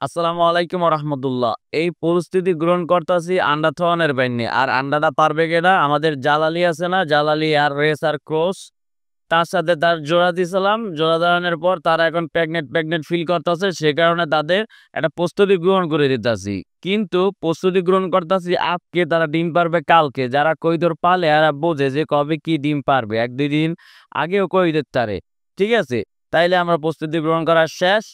আসসালামু আলাইকুম রহমতুল্লাহ। এই পরিস্থিতি গ্রহণ করতেছি আন্ডা থোয়ানের বাইনে আর আন্ডাটা পারবে কেনা আমাদের জালালি আছে না, জালালি আর রেস আর ক্রস, তার সাথে তার জোড়া দিয়েছিলাম। জোড়া দাঁড়ানোর পর তারা এখন প্রেগনেন্ট প্রেগনেন্ট ফিল করতেছে, সে কারণে তাদের একটা প্রস্তুতি গ্রহণ করে দিতেছি। কিন্তু প্রস্তুতি গ্রহণ করতেছি আজকে, তারা ডিম পারবে কালকে। যারা কৈদর পালে এরা বোঝে যে কবে কি ডিম পারবে, 1-2 দিন আগেও কই দিতে পারে। ঠিক আছে, তাইলে আমরা প্রস্তুতি গ্রহণ করা শেষ।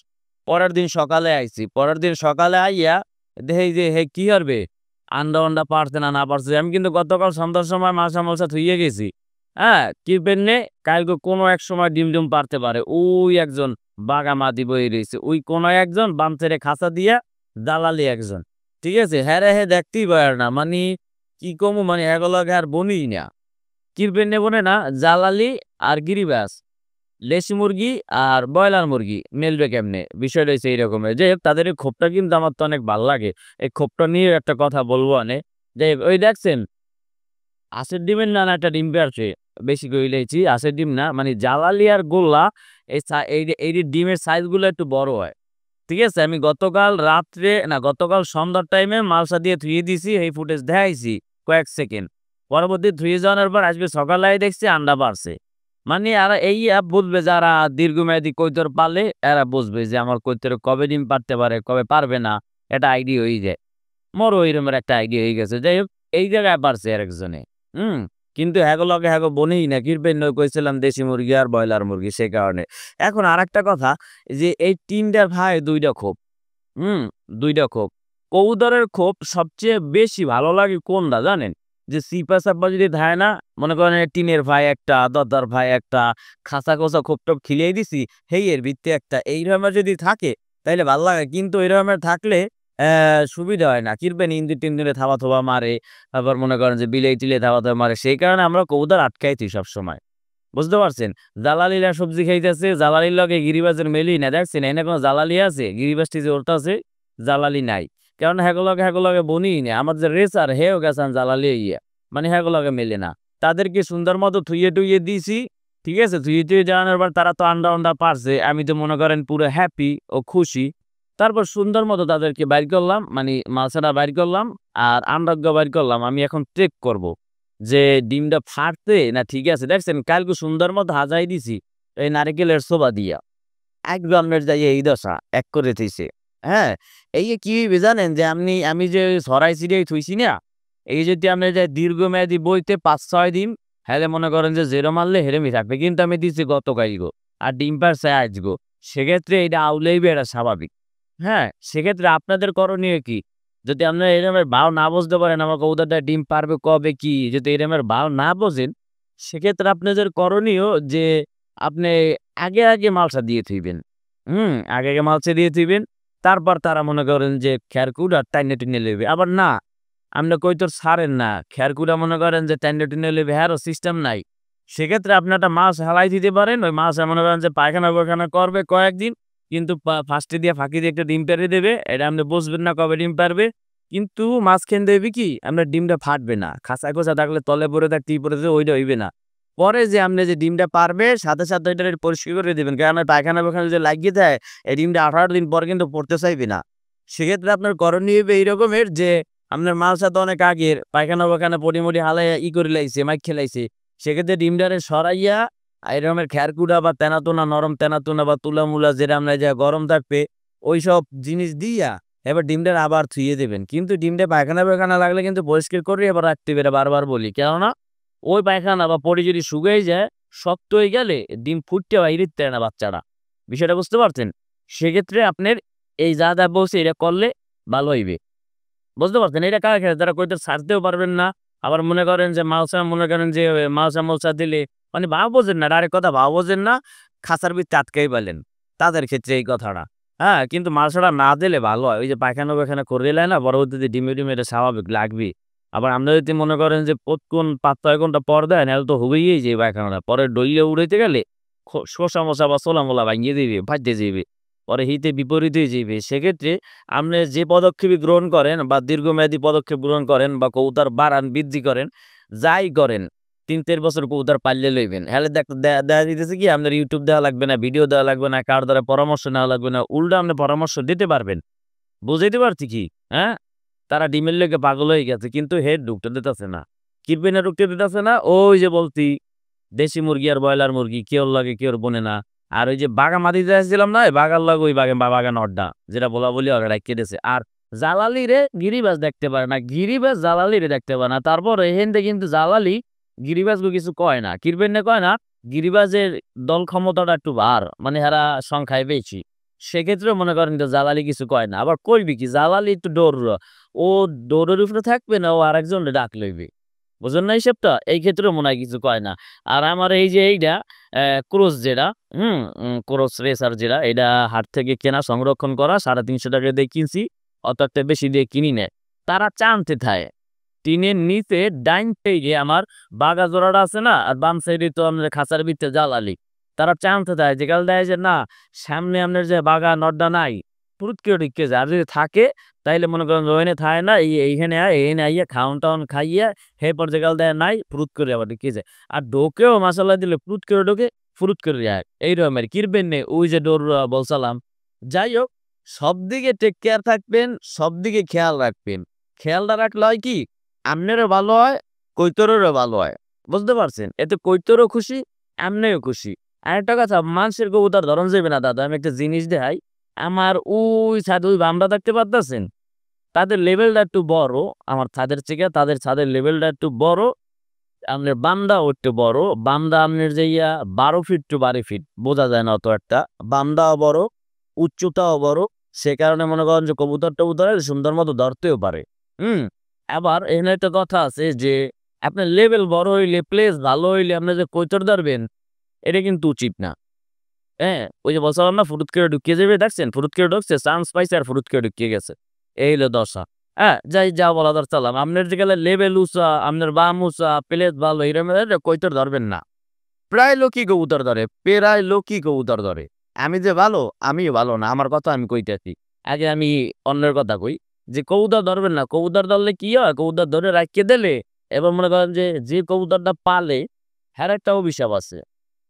পরের দিন সকালে আইছি, পরের দিন সকালে আইয়া দেখি যে হে কি করবে, আন্ডা আন্ডা পারছে না, না পারছে। আমি কিন্তু গতকাল সন্ধ্যার সময় মাসা মশা থুইয়ে গেছি। হ্যাঁ, কি পেন্নে কালকে কোনো এক সময় ডিম ডিম পারতে পারে। ওই একজন বাগা মাদি বই রয়েছে, ওই কোনো একজন বাম ছেড়ে খাঁচা দিয়া দালালি একজন। ঠিক আছে, হ্যাঁ রে, হ্যাঁ দেখতেই পারে না, মানে কি কমু, মানে এগুলোকে আর বনিই না। কি পেন্নে বনে না, জালালি আর গিরিবাস, দেশি মুরগি আর ব্রয়লার মুরগি মেলবে কেমনে, বিষয়টা হচ্ছে এইরকমের। যে তাদের এই ক্ষোভটা কিন্তু আমার তো অনেক ভালো লাগে। এই ক্ষোভটা নিয়ে একটা কথা বলবো অনেক। যে ওই দেখছেন হাঁসের ডিমের না একটা ডিম পেড়ছে, বেশি করে লেছি হাঁসের ডিম না, মানে জালালি আর গোল্লা, এই ডিমের সাইজ গুলো একটু বড় হয়। ঠিক আছে, আমি গতকাল রাত্রে না গতকাল সন্ধ্যার টাইমে মালসা দিয়ে ধুয়ে দিছি, এই ফুটেজ দেখাইছি কয়েক সেকেন্ড। পরবর্তী ধুয়ে যাওয়ার পর আজকে সকালে দেখছি আন্ডা পারছে। মানে আর এই অ্যাপ বুঝবে, যারা দীর্ঘমেয়াদী কৈতর পালে এরা বুঝবে যে আমার কৈতরে কবে ডিম পারতে পারে কবে পারবে না, এটা আইডিয়া হয়ে যায়। মোরও এরকমের একটা আইডিয়া হয়ে গেছে। যাই হোক, এই জায়গায় পারছে আর একজনে। হুম, কিন্তু হ্যাগোলগে হ্যাগো বনেই না, কিরপেন কইছিলাম দেশি মুরগি আর ব্রয়লার মুরগি, সে কারণে। এখন আর একটা কথা, যে এই তিনটার ভাই দুইটা খোপ। হুম, দুইটা খোপ। কবুতরের খোপ সবচেয়ে বেশি ভালো লাগে কোনটা জানেন? যে সিপা সাপা যদি ধায় না, মনে করেন টিনের ভাই একটা, দরদার ভাই একটা, খাঁচা খোসা খোপ টোপ খিলিয়ে দিছি, হেই এর ভিত্তি একটা, এই রকমের যদি থাকে তাইলে ভাল লাগে। কিন্তু এই রকমের থাকলে সুবিধা হয় না, কিরবেন ইন্দুর টিন্দুরে থাবা থোবা মারে, আবার মনে করেন যে বিলে টিলে থাবা থাবা মারে, সেই কারণে আমরা কবুতর আটকাইছি সবসময়। বুঝতে পারছেন? জালালিরা সবজি খাইতেছে, জালালির লগে গিরিবাজের মেলি না, দেখছেন এনে কোনো জালালি আছে? গিরিবাজটি যে উল্টাছে, জালালি নাই। কারণ হ্যাগোলগে বনিই না। আমার যে রেসার হেও গেছেন জালালি ইয়া, মানে হ্যাগোলগে মেলে না। তাদেরকে সুন্দর মতো থুইয়ে টুইয়ে দিছি। ঠিক আছে, থুইয়ে টুইয়ে জানানোর পর তারা তো আন্ডা আন্ডা পারছে, আমি তো মনে করেন পুরো হ্যাপি ও খুশি। তারপর সুন্দর মতো তাদেরকে বাইর করলাম, মানে মালসাটা বাইর করলাম আর আন্ডাগ্য বাইর করলাম। আমি এখন চেক করব যে ডিমটা ফাটছে না ঠিক আছে। দেখছেন কালকে সুন্দর মতো হাজাই দিছি এই নারিকেলের শোভা দিয়া, একদমের যাই এই দশা এক করে থইছে। হ্যাঁ, এই যে কি হইবে জানেন, যে আমি যে সরাই সিরিয়াই থইছি না, এই যদি আপনি যে দীর্ঘমেয়াদী বইতে 5-6 দিন, হ্যাঁ মনে করেন যে জেরো মারলে হেরেমি থাকবে। কিন্তু আমি দিচ্ছি গতকাল গো, আর ডিম পারছে আজ গো, সেক্ষেত্রে এটা আউলেইবে, এটা স্বাভাবিক। হ্যাঁ, সেক্ষেত্রে আপনাদের করণীয় কি? যদি আপনারা এরমের ভাও না বুঝতে পারেন আমার কবুতরটা ডিম পারবে কবে কি, যদি এরমের ভাও না বোঝেন, সেক্ষেত্রে আপনাদের করণীয় যে আপনি আগে মালসা দিয়ে থইবেন। আগে মালসা দিয়ে থইবেন। তারপর তারা মনে করেন যে খেরকুটা টাইনে টেনে লইবে। আবার না, আপনি কইতর ছাড়েন না, খেরকুটা মনে করেন যে টাইনে টেনে লইবে, হ্যারও সিস্টেম নাই। সেক্ষেত্রে আপনি একটা মাছ হালাই দিতে পারেন। ওই মাছ মনে করেন যে পায়খানা পায়খানা করবে কয়েকদিন, কিন্তু ফার্স্টে দিয়ে ফাঁকি দিয়ে একটা ডিম পেড়ে দেবে। এটা আপনি বুঝবেন না কবে ডিম পারবে। কিন্তু মাঝখান দেবে কি আপনার ডিমটা ফাটবে না, খাঁচা খোঁচা থাকলে তলে পড়ে থাকতে পড়ে ওইটা হইবে না। পরে যে আপনি যে ডিমটা পারবে সাথে সাথে এটা পরিষ্কার করে দিবেন, কারণ পায়খানা পায়খানা যে লাগিয়ে দেয়, এই ডিমটা 18 দিন পর কিন্তু পড়তে চাইবে না। সেক্ষেত্রে আপনার করণীয় হবে এই রকমের যে আপনার মাল সাথে অনেক আগের পায়খানা পায়খানা পরিমরি হালাই করে লাইছে, মাইক খেলাইছে, সেক্ষেত্রে ডিমটারে সরাইয়া এরকমের খেরকুটা বা তেনাতুনা, নরম তেনাতুনা বা তুলা মুলা যেটা আমরা যা গরম থাকবে, ওই সব জিনিস দিয়া এবার ডিমটার আবার থুইয়ে দেবেন। কিন্তু ডিমটা পায়খানা পায়খানা লাগলে কিন্তু পরিষ্কার করে এবার রাখতে হবে, বারবার বলি। কেননা ওই পায়খানা বা পরি যদি শুকিয়ে যায়, শক্ত হয়ে গেলে ডিম ফুটতে বাইরে দেয় না বাচ্চারা। বিষয়টা বুঝতে পারছেন? সেক্ষেত্রে আপনার এই যা যা বলছে এটা করলে ভালো হইবে। বুঝতে পারছেন? এটা কারা খেলে যারা কইতে ছাড়তেও পারবেন না। আবার মনে করেন যে মালসা, মনে করেন যে মালসা দিলে মানে ভাও বোঝেন না, ডাইরেক্ট কথা ভাও বোঝেন না, খাঁচার ভিতরে আটকাই পেলেন, তাদের ক্ষেত্রে এই কথাটা। হ্যাঁ, কিন্তু মালসাটা না দিলে ভালো হয়। ওই যে পায়খানা পায়খানা করে দিলে না, পরবর্তীতে ডিমে ডিমে এটা স্বাভাবিক লাগবে। আবার আমরা যদি মনে করেন যে প্রত্যেক 5-6 ঘন্টা পর দেয়, নাহলে তো হবেই যে পায়খানাটা পরে ডইলে উড়াইতে গেলে শোষা মশা বা ছোলা মোলা ভাঙিয়ে দিবে, ফাটতে যাবে, পরে হিতে বিপরীত হয়ে যাবে। সেক্ষেত্রে আপনি যে পদক্ষেপই গ্রহণ করেন বা দীর্ঘমেয়াদী পদক্ষেপ গ্রহণ করেন বা কবুতর বাড়ান বৃদ্ধি করেন, যাই করেন, 3-4 বছর কবুতর পাললে লইবেন। হ্যালে দেখা দিতেছে কি আপনার ইউটিউব দেওয়া লাগবে না, ভিডিও দেওয়া লাগবে না, কার দ্বারা পরামর্শ নেওয়া লাগবে না, উল্টা আপনি পরামর্শ দিতে পারবেন। বুঝাইতে পারছি কি? হ্যাঁ? তারা ডিমের লেগে পাগল হয়ে গেছে। কিন্তু হেড ঢুকতে দিতেছে না। কিডনি ঢুকতে দিতেছে না। ওই যে বলছি দেশি মুরগি আর ব্রয়লার মুরগি কেউর লাগে কেউর বনে না। আর ওই যে বাগা মাদি যাচ্ছিলাম না? বাগার লগে ওই বাগা নটটা যেটা বলা ওরা রাইখা দিছে। আর জালালিরে গিরিবাজ দেখতে পারে না। গিরিবাজ জালালিরে দেখতে পারে না। তারপর এহেন থেকে কিন্তু জালালি গিরিবাজকে কিছু কয় না। কিরবেন্নে কয় না? গিরিবাজের দল ক্ষমতাটা একটু মানে এরা সংখ্যায় বেশি। সেক্ষেত্রে মনে করেন যে জালালি কিছু কয় না। আবার কইবি কি? জালালি একটু ও ডোরের উপরে থাকবে না ও আরেকজনরে ডাক লইবে। বুঝেন না হিসেবটা? এই ক্ষেত্রেও মনে হয় কিছু কয় না। আর আমার এই যে এইটা ক্রস যেটা, ক্রস রেসার যেটা, এটা হাট থেকে কেনা সংরক্ষণ করা ৳৩৫০ দিয়ে কিনছি। অত একটা বেশি দিয়ে কিনি নাই। তারা চানতে থায়। টিনের নিচে ডাইন সাইডে আমার বাঘা জোড়াটা আছে না? আর বাম সাইডে তো আপনার খাঁচার ভিতরে জালালি। তারা চানতে দেয় যেকাল দেয় যে না সামনে আপনার যে বাঘা নড্ডা নাই, ফুরুত করে ঢুকে যায়। আর যদি থাকে তাইলে মনে করেন ওইখানে থাকে না এইখানে এইখানে আইয়া খাওন-টাওন খাইয়া এরপর যেকাল দেয় নাই ফুরুত করে আবার ঢুকে যায়। আর ঢোকেও মাশাআল্লাহ দিলে ফুরুত করে ঢোকে, ফুরুত করে যায়। এইরকম আর কিরবেন নে ওই যে ডোর বলছিলাম। যাই হোক সবদিকে টেক কেয়ার থাকবেন, সবদিকে খেয়াল রাখবেন। খেয়ালটা রাখলে হয় কি? আমনেরও ভালো হয়, কৈতরেরও ভালো হয়। বুঝতে পারছেন? এতে কৈতরও খুশি, আমনেও খুশি। আরেকটা কথা মানুষের কবুতর ধরন যাবে না দাদা। আমি একটা জিনিস দেখাই। আমার ওই ছাদে ওই বান্দা দেখতে পারতেছেন? তাদের লেভেলটা একটু বড়। আমার ছাদের থেকে তাদের ছাদের লেভেলটা একটু বড়। আপনার বান্দাও একটু বড়। বান্দা আপনার যে ১২ ফিট টু ১২ ফিট বোঝা যায় না অত একটা। বান্দাও বড়, উচ্চতাও বড়। সে কারণে মনে করেন যে কবুতর-টবুতর সুন্দর মতো ধরতেও পারে। হুম? আবার এখানে একটা কথা আছে যে আপনার লেভেল বড় হইলে, প্লেস ভালো হইলে আপনি যে কৈতর ধরবেন, এটা কিন্তু উচিত না। হ্যাঁ? ওই যে বলছিলাম না ফুরুত করে ঢুকিয়ে যাবে দেখছেন? ফুরুত করে ঢুকছে, চান্স পাইছে আর ফুরুত করে ঢুকিয়ে গেছে। এই হইলো দশা। হ্যাঁ? যা বলা দরকার আপনার যেগুলা লেভেল উঁচা, আপনার বাম উঁচা, প্লেস ভালো এরম কৈতর ধরবেন না। প্রায় লোকই কবুতর ধরে, প্রায় লোকই কবুতর ধরে। আমি যে ভালো, আমিও ভালো না। আমার কথা আমি কইতেছি। আগে আমি অন্যের কথা কই। যে কবুতর ধরবেন না। কবুতর ধরলে কি হয়? কবুতর ধরে রাইখে দিলে এবার মনে করেন যে কবুতরটা পালে হ্যার একটা অভিশাপ আছে।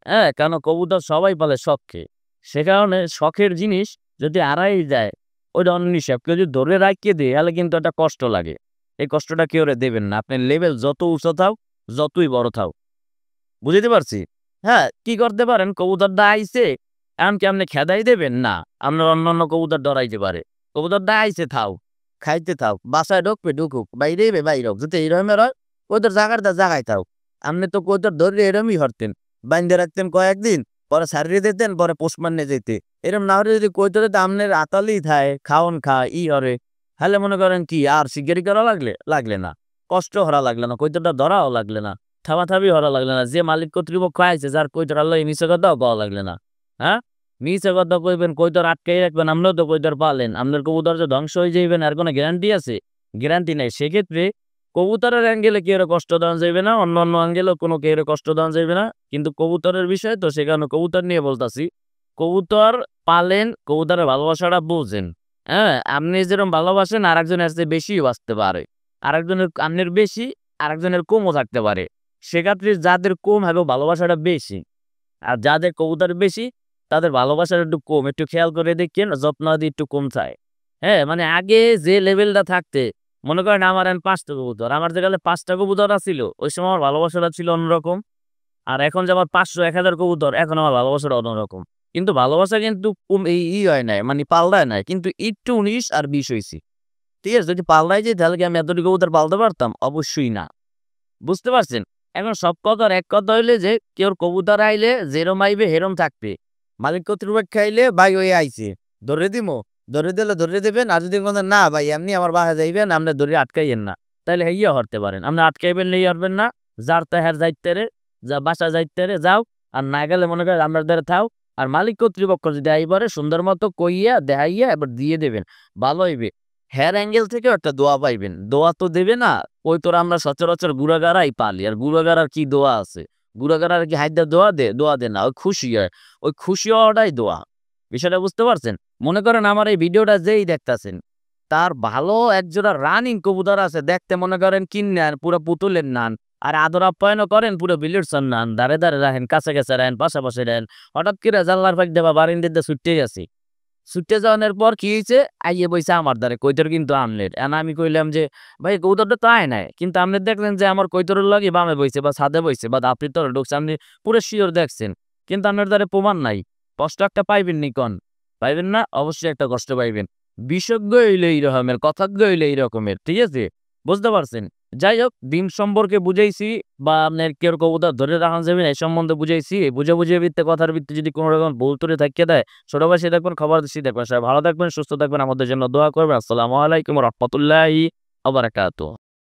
হ্যাঁ? কেন কবুতর সবাই পালে শখে। সে কারণে শখের জিনিস যদি হারাই যায় ওইটা অন্যিষাপ। কেউ যদি ধরে রাইখে দেয় তাহলে কিন্তু একটা কষ্ট লাগে। এই কষ্টটা কেউরে দেবেন না। আপনার লেভেল যত উঁচা থাও, যতই বড় থাও। বুঝাইতে পারছি? হ্যাঁ, কি করতে পারেন? কবুতরটা আইছে, এখন কি আপনি খেদাই দেবেন? না। আপনার অন্যান্য কবুতর ডরাইতে পারে। কবুতরটা আইছে থাও, খাইতে থাও। বাসায় ঢুকবে ঢুকুক, বাইরে হইবে বাইরে হোক। যদি এইরকমের হয়, কবুতর জাগারটা জাগায় থাও। আপনি তো কবুতর ধরে এরমই হরতেন। বাইন্ধে রাখতেন কয়েকদিন, পরে ছাড়িয়ে দিতেন, পরে পোষ মারনে যেতে। এরম না হলে যদি কবুতরে তো আপনার আতালেই খায়, খাওন খায়, হরে, তাহলে মনে করেন কি আর শিকারি করা লাগলে না। কষ্ট হরা লাগলে না, কবুতরটা ধরাও লাগলে না। থামাথামি হরা লাগলে না। যে মালিক কর্তৃপক্ষ আইছে যার কৈতর আল্লাহ মিছে কথাও কওয়া লাগলে না। হ্যাঁ? মিছে কথা কইবেন, কৈতর আটকাই রাখবেন, আমরাও তো কৈতর পালেন। আপনার কবুতর যে ধ্বংস হয়ে যাইবেন এর কোনো গ্যারান্টি আছে? গ্যারান্টি নাই। সেক্ষেত্রে কবুতরের অ্যাঙ্গেলে কেউরে কষ্ট দেওয়া যাইবে না, অন্যান্য অ্যাঙ্গেলেও কোনো কেউরে কষ্ট দেওয়া যাইবে না। কিন্তু কবুতরের বিষয় তো সে কারণে কবুতর নিয়ে বলতাছি। কবুতর পালেন, কবুতরের ভালোবাসাটা বুঝেন। হ্যাঁ? আপনি যেরকম ভালোবাসেন আরেকজন এর চেয়ে বেশিও বাঁচতে পারে। আরেকজনের আপনার বেশি, আরেকজনের কমও থাকতে পারে। সেক্ষেত্রে যাদের কম হবে ভালোবাসাটা বেশি। আর যাদের কবুতর বেশি তাদের ভালোবাসাটা একটু কম। একটু খেয়াল করে দেখেন যত্নাদি একটু কম চায়। হ্যাঁ? মানে আগে যে লেভেলটা থাকতে মনে করেন আমার ৫ টা কবুতর। আমার যেকালে ৫ টা কবুতর আছিল ওই সময় আমার ভালোবাসাটা ছিল অন্যরকম। আর এখন যে আমার ৫০০ ১,০০০ কবুতর এখন আমার ভালোবাসাটা অন্যরকম। কিন্তু ভালোবাসা কিন্তু কম হয় নাই মানে পাল্টায় নাই। কিন্তু একটু ১৯ আর ২০ হইছি। ঠিক আছে? যদি পাল্টায় যাই তাহলে কি আমি এতটি কবুতর পালতে পারতাম? অবশ্যই না। বুঝতে পারছেন? এখন সব কথার এক কথা হইলে যে কেউর কবুতর আইলে যেরম আইবে হেরম থাকবে। মালিক কর্তৃপক্ষ আইলে ভাই ওই আইছে। ধরে দিমু? ধরে দিলে ধরে দিবেন। আর যদি বলেন না ভাই এমনি আমার বাসায় যাইবেন আপনি ধরে আটকাইয়েন না। তাইলে হেইয়া হরতে পারেন। আপনি আটকাইবেন লইয়া হরবেন না। যার তাহার যাইতেরে যা বাসা যাইতেরে যাও। আর না গেলে মনে করেন আপনার দ্বারা থাও। আর মালিক কর্তৃপক্ষ যদি আইবারে সুন্দর মতো কইয়া দেখাইয়া এবার দিয়ে দেবেন। ভালো হইবে। হের অ্যাঙ্গেল থেকেও একটা দোয়া পাইবেন। দোয়া তো দেবে না। ওই তোরা আমরা সচরাচর গুড়াগাড়াই পালি। আর গুড়াগাড়ার কি দোয়া আছে? গুড়াগাড়ার কি হাইদ্যা দোয়া দে? দোয়া দে না। ওই খুশি হয়। ওই খুশি হওয়াটাই দোয়া। বিষয়টা বুঝতে পারছেন? মনে করেন আমার এই ভিডিওটা যেই দেখতাছেন, তার ভালো একজোড়া রানিং কবুতর আছে। দেখতে মনে করেন কিন্নান, পুরা পুতুলের নান। আর আদর আপ্যায়নও করেন পুরো বিলিয়র্সের নান। দাঁড়ে রাখেন, কাছে রাখেন, পাশাপাশি রাখেন। হঠাৎ করে জানলার ফাঁক দেবা বারিন্দার দিয়ে ছুটতেই আছি। ছুটে যাওয়ানোর পর কি হইছে? আইয়ে বইছে আমার দ্বারে। কৈতর কিন্তু আমনের। আমি কইলাম যে, "ভাই কবুতরটা তো আয় নাই। কিন্তু আপনি দেখলেন যে আমার কৈতরের লগে বামে বইছে বা ছাদে বইছে বা আপনি তো ঢুকছে। আপনি পুরো সিওর দেখছেন। কিন্তু আপনার দ্বারে প্রমাণ নাই। কষ্ট একটা পাইবেন নি কন? পাইবেন না? অবশ্যই একটা কষ্ট পাইবেন। বিশেষজ্ঞ হইলে এই রকমের, কথাজ্ঞ হইলে এই রকমের। ঠিক আছে? বুঝতে পারছেন? যাই হোক ডিম সম্পর্কে বুঝাইছি বা আপনার কেউ কবুতর ধরে রাখা যাবে না এই সম্বন্ধে বুঝাইছি। এই বুঝাবুঝির ভিত্তিতে কথার ভিত্তিতে যদি কোনো রকম ভুল ত্রুটি থাইক্কা দেয় ছোট ভাই দেখবেন, খবর দিচ্ছি দেখবেন। সবাই ভালো থাকবেন, সুস্থ থাকবেন, আমাদের জন্য দোয়া করবেন। আসসালামু আলাইকুম ওয়া রাহমাতুল্লাহি ওয়া বারাকাতুহু।